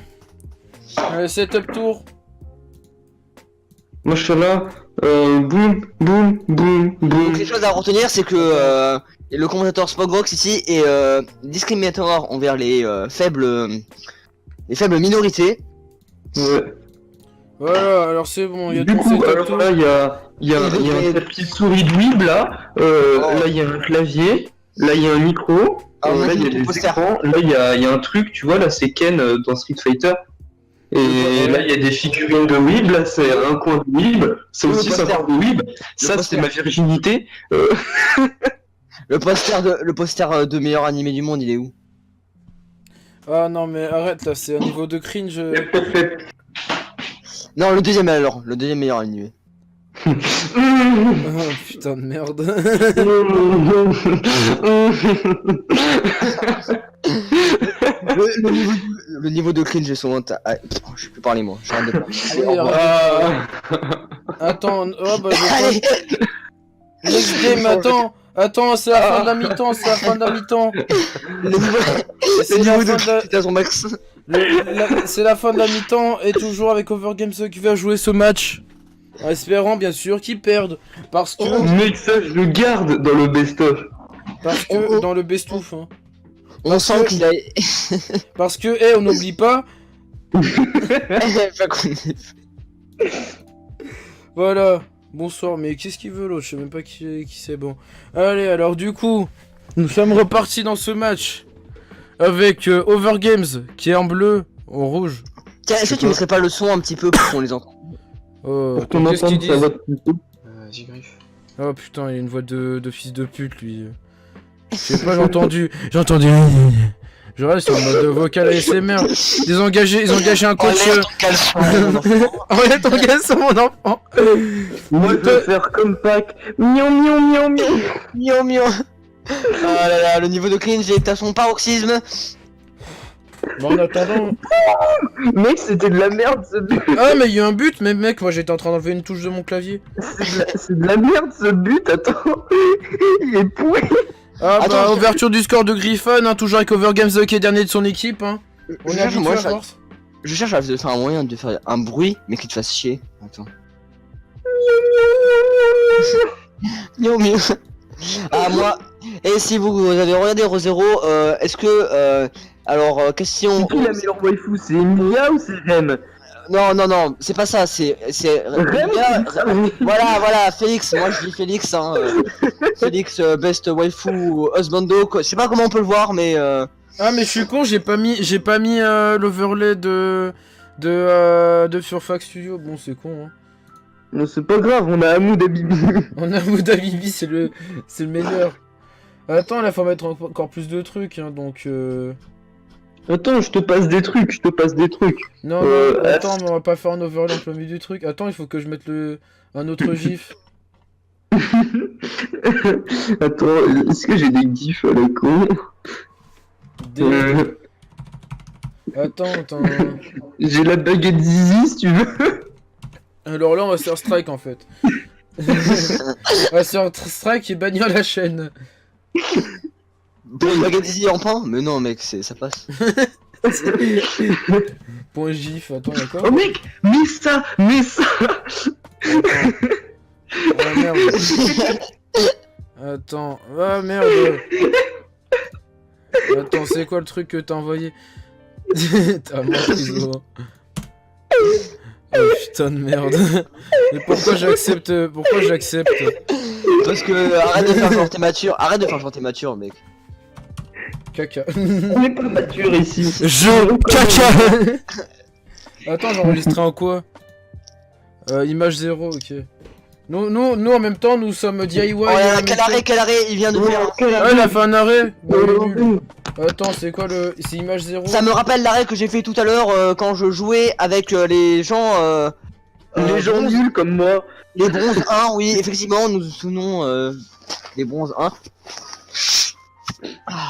Allez, setup tour. Moi je suis là, boum, boum, boum, boum. Donc les choses à retenir, c'est que le commentateur Spogrox ici est discriminatoire envers les faibles minorités. Ouais. Voilà, alors c'est bon, il y a Du ton coup, setup alors tour. là, il y a un tapis de souris de Weeb là, là il y a un clavier, là il y a un micro, Ah, on a là il y a dit ton des poster. écrans, là il y a un truc, tu vois, là c'est Ken dans Street Fighter. Et là il y a des figurines de Weeb, là c'est un coin de Weeb, ça Le aussi c'est un poster. coin de Weeb, ça poster. c'est ma virginité. Le poster de meilleur animé du monde, il est où? Ah non mais arrête là, c'est au niveau de cringe. Non, le deuxième alors, le deuxième meilleur animé. Oh, putain de merde. Le niveau de cringe est son... Ah, je peux plus parler moi, j'arrête de parler. Allez, au Allez, revoir. Attends, oh bah je Allez. Next game, attends, c'est la fin de la mi-temps, c'est la fin de la mi-temps. Le niveau, C'est le la niveau de fin de la- cringe est à son max. C'est la fin de la mi-temps et toujours avec Overgames qui va jouer ce match. En espérant bien sûr qu'ils perdent. Parce que, Mec, ça je le garde dans le best-of. dans le best-of. Hein. On sent qu'il a... Parce que, on n'oublie pas. Pas qu'on est- Voilà. Bonsoir, mais qu'est-ce qu'il veut l'autre? Je sais même pas qui c'est. Bon. Allez, alors du coup, nous sommes repartis dans ce match. Avec Overgames qui est en bleu, en rouge. Tiens, est-ce que tu mettrais pas le son un petit peu pour qu'on les entende? Oh, Pour qu'on qu'est-ce qu'ils entende sa disent? voix plutôt. J'ai griffe. Oh putain, il a une voix de fils de pute lui. Je sais pas, j'ai entendu. Je reste sur le mode vocal ASMR. Ils ont engagé un coach. Enlève ton caleçon, mon enfant. Moi je vais faire comme Pac. Miaou miaou miaou miaou. Miaou miaou. Ah là là, le niveau de cringe est à son paroxysme. Bon, en attendant. Mec, c'était de la merde ce but. Ah, mais il y a eu un but, mais mec, moi j'étais en train d'enlever une touche de mon clavier. C'est de la merde ce but, attends. Il est pourri. Ah, Attends, bah, je- ouverture du score de Griffon, hein, toujours avec Overgames qui est dernier de son équipe. Hein. On est cherche, habitué moi, à je- force. Je cherche à faire un moyen de faire un bruit, mais qui te fasse chier. Attends. Miaou miaou. Ah, moi. Et si vous avez regardé ReZero, est-ce que. Alors, question. C'est qui la meilleure waifu? C'est Emilia ou c'est Rem? Non, c'est pas ça, c'est. Rem Voilà, Félix, moi je dis Félix, hein. Félix, best waifu husbando, quoi. Je sais pas comment on peut le voir, mais. Ah, mais je suis con, j'ai pas mis l'overlay de Furfax Studio. Bon, c'est con, hein. Non, c'est pas grave, on a Hamoud Habibi. On a Mouda Bibi, c'est le meilleur. Attends, là, faut mettre encore plus de trucs, hein, donc. Attends, je te passe des trucs. Non, attends, mais on va pas faire un overlay en plein milieu du truc. Attends, il faut que je mette un autre gif. Attends, est-ce que j'ai des gifs à la con? Attends. J'ai la baguette zizi si tu veux. Alors là, on va se faire strike en fait. On va se faire strike et bannir la chaîne. Pour une baguette ici en pain? Mais non, mec, ça passe. Point gif, attends, d'accord. Oh mec, mais ça. Ah merde. Attends, ah merde. Attends, c'est quoi le truc que t'as envoyé? T'as menti, gros. Oh putain de merde. Mais pourquoi j'accepte? Parce que arrête de faire genre t'es mature. Arrête de faire genre t'es mature, mec. Caca. On n'est pas mature ici. Caca. Attends, j'enregistrais en quoi? Image 0, ok. Nous en même temps, nous sommes DIY. Oh là, quel arrêt, il vient de faire. Ah, il a fait un arrêt. Bah, il est nul. Attends, c'est quoi le... C'est image 0? Ça me rappelle l'arrêt que j'ai fait tout à l'heure quand je jouais avec les gens... Les gens bronze. nuls comme moi. Les bronzes 1, oui, effectivement, nous souvenons les bronzes 1.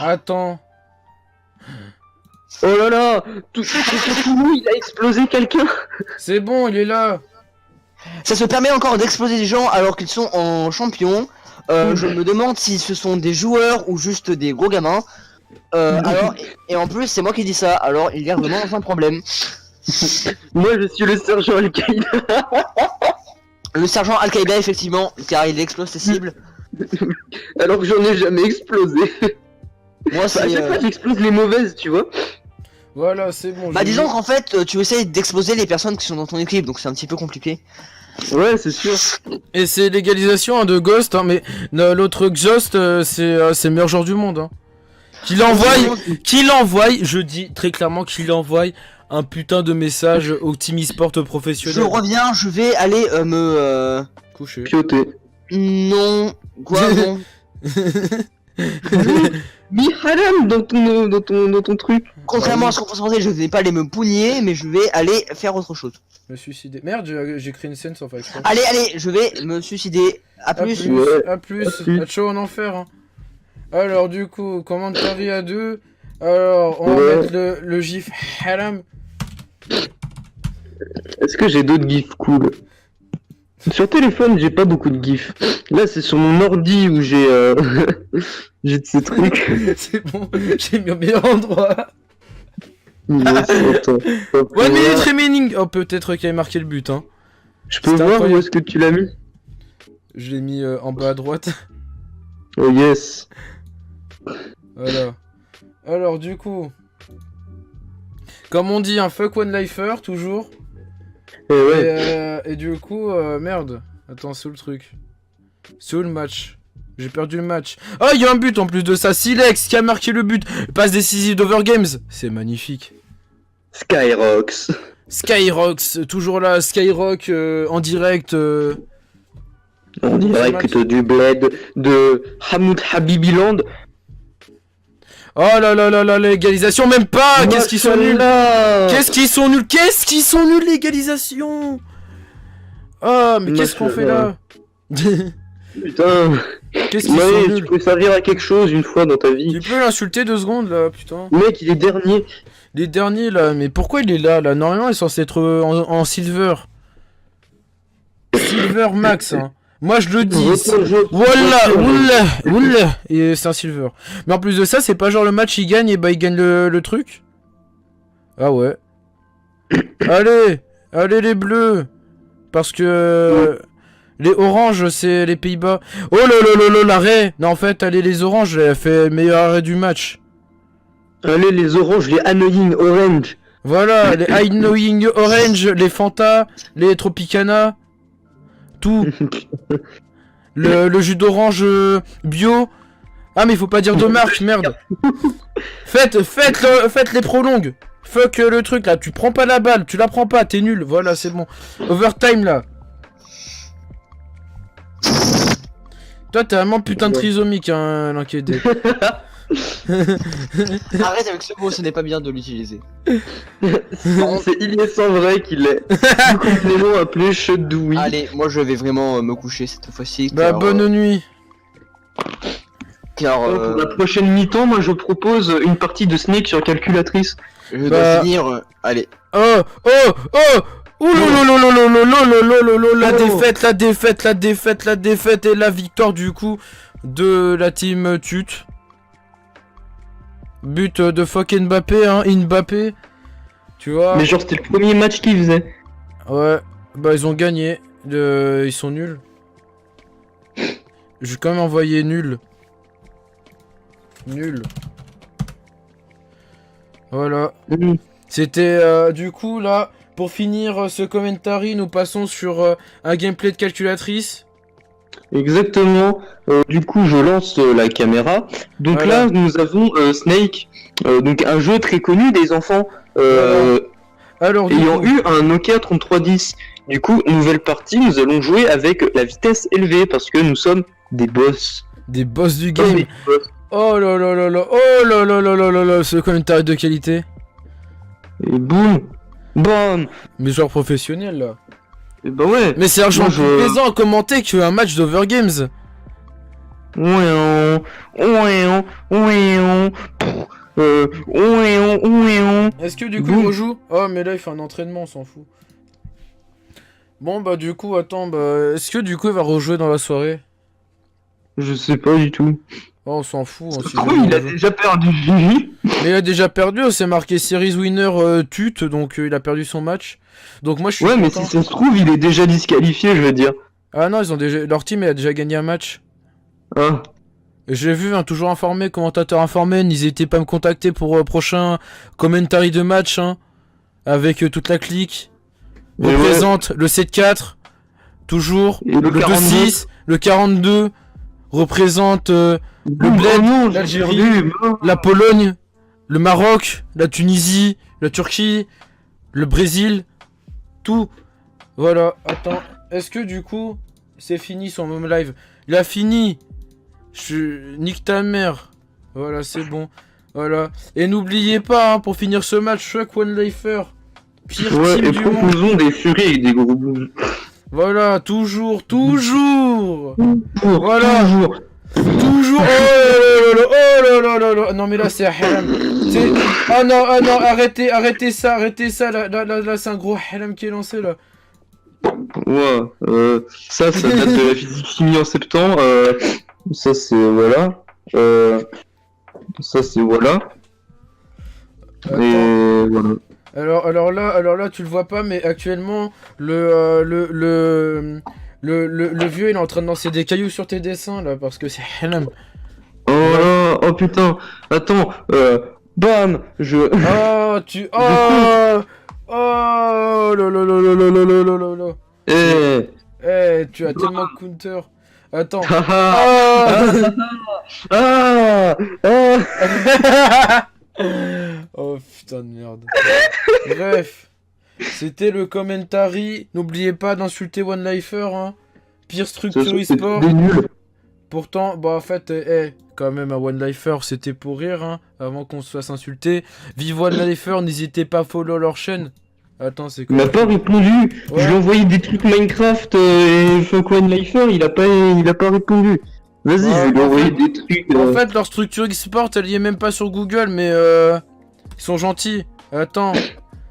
Attends. Oh là là, tout il a explosé quelqu'un. C'est bon, il est là. Ça se permet encore d'exploser des gens alors qu'ils sont en champion. Je me demande si ce sont des joueurs ou juste des gros gamins. Alors, et en plus, c'est moi qui dis ça, alors il y a vraiment un problème. Moi je suis le sergent Al-Qaïda. Le sergent Al-Qaïda, effectivement, car il explose ses cibles. Alors que j'en ai jamais explosé. Moi, À c'est. chaque fois j'explose les mauvaises, tu vois. Voilà, c'est bon. Bah, j'ai disons mis- qu'en fait, tu essayes d'exploser les personnes qui sont dans ton équipe, donc c'est un petit peu compliqué. Ouais, c'est sûr. Et c'est l'égalisation hein, de Ghost, hein, mais l'autre Ghost, c'est le meilleur joueur du monde. Hein. Qu'il envoie, je dis très clairement qu'il envoie un putain de message au Team eSport Je professionnel. reviens, je vais aller me. Couché. Pioté. Non. Quoi, non? Miharam dans ton truc. Contrairement à ce qu'on peut se penser, je vais pas aller me pougner, mais je vais aller faire autre chose. Me suicider. Merde, j'ai créé une scène sans faire exprès. Allez, je vais me suicider. À plus. Ouais. À plus. À plus. À chaud en enfer. Hein. Alors du coup, commande Paris à 2. Alors, on va Ouais. mettre le gif haram. Est-ce que j'ai d'autres gifs cool? Sur téléphone, j'ai pas beaucoup de gifs. Là, c'est sur mon ordi où j'ai j'ai de ces trucs. C'est bon, j'ai mis au meilleur endroit. Yes, attends. Hop, 1 minute voilà. remaining. Oh, peut-être qu'il avait marqué le but. Hein. Je peux C'était voir incroyable. où est-ce que tu l'as mis? Je l'ai mis en bas à droite. Oh yes. Voilà. Alors du coup, comme on dit, un fuck one lifer toujours. Et ouais. Et du coup, merde. Attends, c'est où le truc? C'est où le match? J'ai perdu le match. Oh, il y a un but en plus de ça. Silex qui a marqué le but. Passe décisive d'Overgames. C'est magnifique. Skyrox. Skyrox, toujours là. Skyrock en direct. En direct du bled de Hamoud Habibiland. Oh là là là là, l'égalisation, même pas. Qu'est-ce qu'ils sont nuls. Qu'est-ce qu'ils sont nuls. Qu'est-ce qu'ils sont nuls, l'égalisation. Oh, mais qu'est-ce qu'on fait là? Putain. Qu'est-ce qu'ils sont Ouais, tu nuls. peux servir à quelque chose une fois dans ta vie. Tu peux l'insulter 2 secondes là, putain. Mec, il est dernier. Les derniers là, mais pourquoi il est là là? Normalement il est censé être en silver. Silver max hein. Moi je le dis. Voilà. Et c'est un silver. Mais en plus de ça, c'est pas genre le match il gagne et bah il gagne le truc. Ah ouais. Allez les bleus. Parce que les oranges c'est les Pays-Bas. Oh là l'arrêt. Non en fait, allez les oranges, elle a fait le meilleur arrêt du match. Allez, les oranges, les annoying orange. Voilà, les Annoying Orange, les Fanta, les Tropicana, tout. Le jus d'orange bio. Ah mais il faut pas dire de marque, merde. Faites les prolongues. Fuck le truc là, tu prends pas la balle, tu la prends pas, t'es nul, voilà c'est bon. Overtime là. Toi t'es vraiment putain de trisomique hein, l'enquêté. Arrête avec ce mot, ce n'est pas bien de l'utiliser. C'est Iliès en vrai qu'il est. Plus complètement appelé Chedoui. Allez, moi je vais vraiment me coucher cette fois-ci. Bah bonne nuit. Car Pour la prochaine mi-temps, moi je propose une partie de Snake sur calculatrice. Je dois Bah. finir. Allez. Oh, oh, oh. Ouh la défaite, la défaite, la défaite, la défaite et la victoire du coup de la team Tut. But de fuck Mbappé, hein, Mbappé. Tu vois. Mais genre, c'était le premier match qu'ils faisaient. Ouais, bah ils ont gagné. Ils sont nuls. Je vais quand même envoyer nul. Nul. Voilà. C'était du coup là, pour finir ce commentary, nous passons sur un gameplay de calculatrice. Exactement. Du coup, je lance la caméra. Donc Voilà. là, nous avons Snake, donc un jeu très connu des enfants Alors du ayant coup, eu un Nokia 3310. Du coup, nouvelle partie, nous allons jouer avec la vitesse élevée parce que nous sommes des boss. des boss du Comme game. des boss. Oh là là là là, oh là là là là là là, ce commentary de qualité. Et boum, bam. Mais genre professionnel là. Et bah ouais. Mais c'est argent Moi, plus je- plaisant à commenter qu'un match d'Overgames. Ouéon, ouéon, ouéon, ouéon, ouéon. Est-ce que du coup Boum. il rejoue? Oh mais là il fait un entraînement, on s'en fout. Bon bah du coup attends, bah est-ce que du coup il va rejouer dans la soirée? Je sais pas du tout. Oh on s'en fout. Ça hein, se s'il trouve, veut il a rejouer. déjà perdu Gigi. Mais il a déjà perdu, c'est marqué Series Winner Tut, donc il a perdu son match. Donc moi je suis Ouais, mais content. si ça se trouve, il est déjà disqualifié, je veux dire. Ah non, ils ont déjà... leur team a déjà gagné un match. Ah, J'ai vu, hein, toujours informé, commentateur informé, n'hésitez pas à me contacter pour prochain commentary de match, hein, avec toute la clique. Et ouais. Représente le 7-4, toujours, Et le 2-6, le 42, représente le Bled, oh non, j'ai l'Algérie, perdu, la Pologne, le Maroc, la Tunisie, la Turquie, le Brésil, tout. Voilà, attends, est-ce que du coup, c'est fini son même live? Il a fini. Nique ta mère. Voilà, c'est bon. Voilà. Et n'oubliez pas, hein, pour finir ce match, Chuck One Lifer. Pire Ouais, team et du monde. proposons des furies avec des gros boules. Voilà, toujours, toujours. Pour Voilà. toujours. Toujours. Oh là là là là là. Non, mais là, c'est haram. C'est... Ah non, arrêtez, arrêtez ça. Là, c'est un gros haram qui est lancé, là. Ouais, ça date de la physique chimie en septembre. Ça, c'est voilà. Ça, c'est voilà. Attends. Et voilà. Alors là, tu le vois pas, mais actuellement, le vieux, il est en train de lancer des cailloux sur tes dessins, là, parce que c'est haram. Oh là, oh putain. Attends, bam, Oh, tu... Oh Oh là là là là là là là là là là. Eh. Eh, tu as tellement de counter. Attends. Ah. Ah Ah. Ah. Oh putain de merde. Bref. C'était le commentary. N'oubliez pas d'insulter One Lifer, hein. Pire structure C'est e-sport. des nuls. Pourtant, bah en fait, quand même, à One Lifer, c'était pour rire, hein, avant qu'on se fasse insulter. Vive One Lifer, n'hésitez pas à follow leur chaîne. Attends, c'est Il quoi? m'a pas répondu. Ouais. Je lui ai envoyé des trucs Minecraft et Fuck One Lifer, il a pas répondu. Vas-y, Ouais, je vais lui en envoyer fait- des trucs. En fait, leur structure e-sport, elle y est même pas sur Google, mais ils sont gentils. Attends,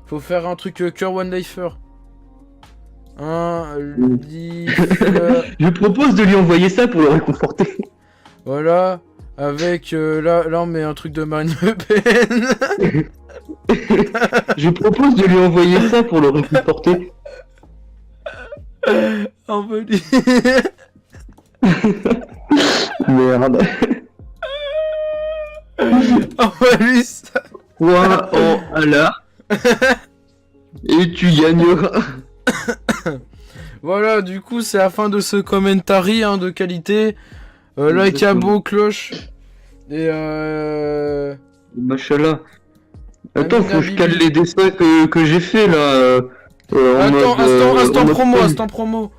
faut faire un truc cœur One Lifer. Je propose de lui envoyer ça pour le réconforter. Voilà, avec là on met un truc de Marine Le Pen. Je propose de lui envoyer ça pour le réconforter. Envoie-lui. Merde. Envoie-lui ça. Quoi en Allah. Et tu gagneras. Voilà, du coup, c'est la fin de ce commentary, hein, de qualité. Like, Exactement. abo, cloche. Et Machallah. Attends, Amina faut que je Bibi. cale les dessins que j'ai fait là. En Attends, mode, instant en mode promo, fun. instant promo.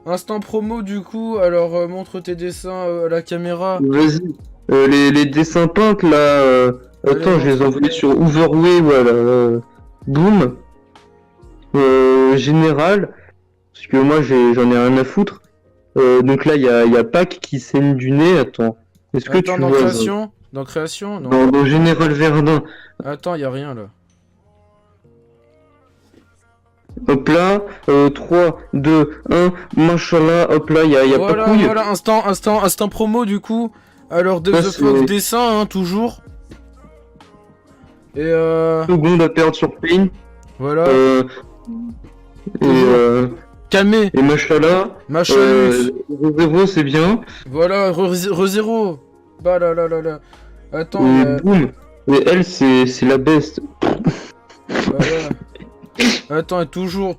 Instant promo, du coup, alors montre tes dessins à la caméra. Vas-y. Les dessins peints là. Allez, Attends, je les ai montre. envoyés sur Overway, voilà. Boom. Général. Parce que moi j'en ai rien à foutre. Donc là il y a Pac qui saigne du nez. Attends. Est-ce que Attends, tu dans vois création? Dans création? Non. dans Général Verdun. Attends, y a rien là. hop là, 3, 2, 1, machallah, hop là, y a Voilà, pas couille. voilà, instant promo du coup. Alors, Dave Ça, the Fox, c'est- dessin, hein, toujours. Et Seconde à perdre sur Pain. voilà. Calmez, Et machallah, Machalux. 0 c'est bien. Voilà, re-zéro. Bah là là là là. Attends, Et boum. Et elle, c'est la best. voilà. Attends, et toujours.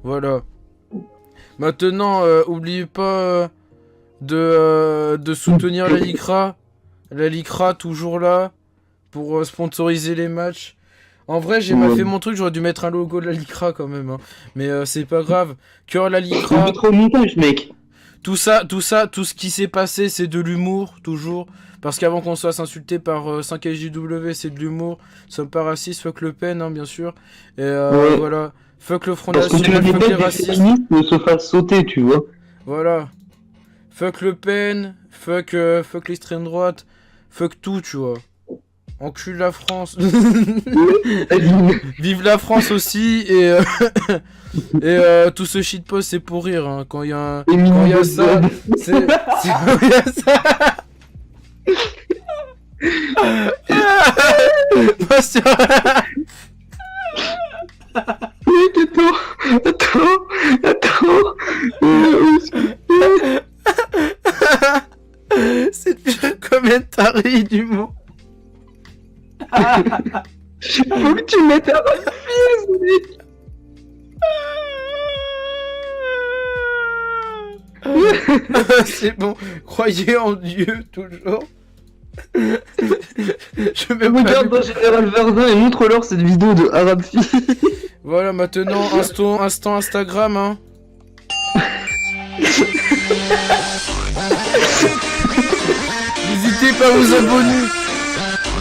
Voilà. Maintenant, oubliez pas de soutenir la Lycra. La Lycra, toujours là. Pour sponsoriser les matchs. En vrai, j'ai mal Ouais. fait mon truc, j'aurais dû mettre un logo de la Lycra quand même. Hein. Mais c'est pas grave. Cœur la On Lycra. mettra au montage, mec. Tout ce qui s'est passé, c'est de l'humour, toujours. Parce qu'avant qu'on soit insulté par 5SJW, c'est de l'humour. Nous sommes pas racistes, fuck Le Pen, hein, bien sûr. Et Ouais. voilà. Fuck le Front Parce que tu National, as des fuck les mecs des racistes. féministes se fassent sauter, tu vois. Voilà. Fuck Le Pen, fuck l'extrême droite, fuck tout, tu vois. Encule la France. Vive la France aussi, et tout ce shitpost, c'est pour rire, hein. Quand il y a ça, c'est quand il y a ça. Pas sûr. Mec, attends. C'est le pire commentary du mot. Faut que tu mettes un refuse, mec. C'est bon, croyez en Dieu toujours. Je vais Regarde dans Général Verdun et montre-leur cette vidéo de Arab Fille. Voilà, maintenant, instant Instagram, hein. N'hésitez pas à vous abonner,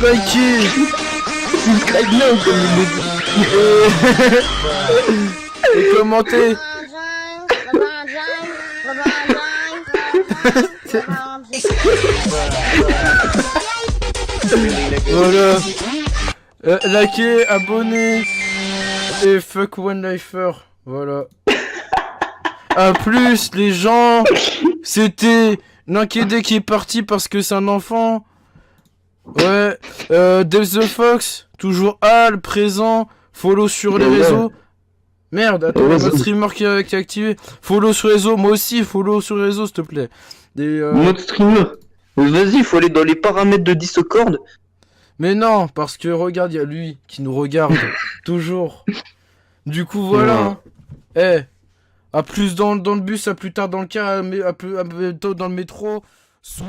liker, Subscribe now, comme il le dit. et commenter. Voilà. Likez, abonnez et fuck One Lifer. Voilà. A plus les gens. C'était Ninkédé qui est parti parce que c'est un enfant. Ouais. Dave the Fox, toujours Al, présent. Follow sur les Ouais. réseaux. Merde, attends, Ouais, il y a notre ça- streamer qui est activé. Follow sur les réseaux, moi aussi, follow sur les réseaux, s'il te plaît. Et, Notre streamer. Vas-y, il faut aller dans les paramètres de Discord. Mais non, parce que regarde, il y a lui qui nous regarde. Toujours. Du coup, voilà. Eh, à plus dans le bus, à plus tard dans le car, à bientôt dans le métro. Soit-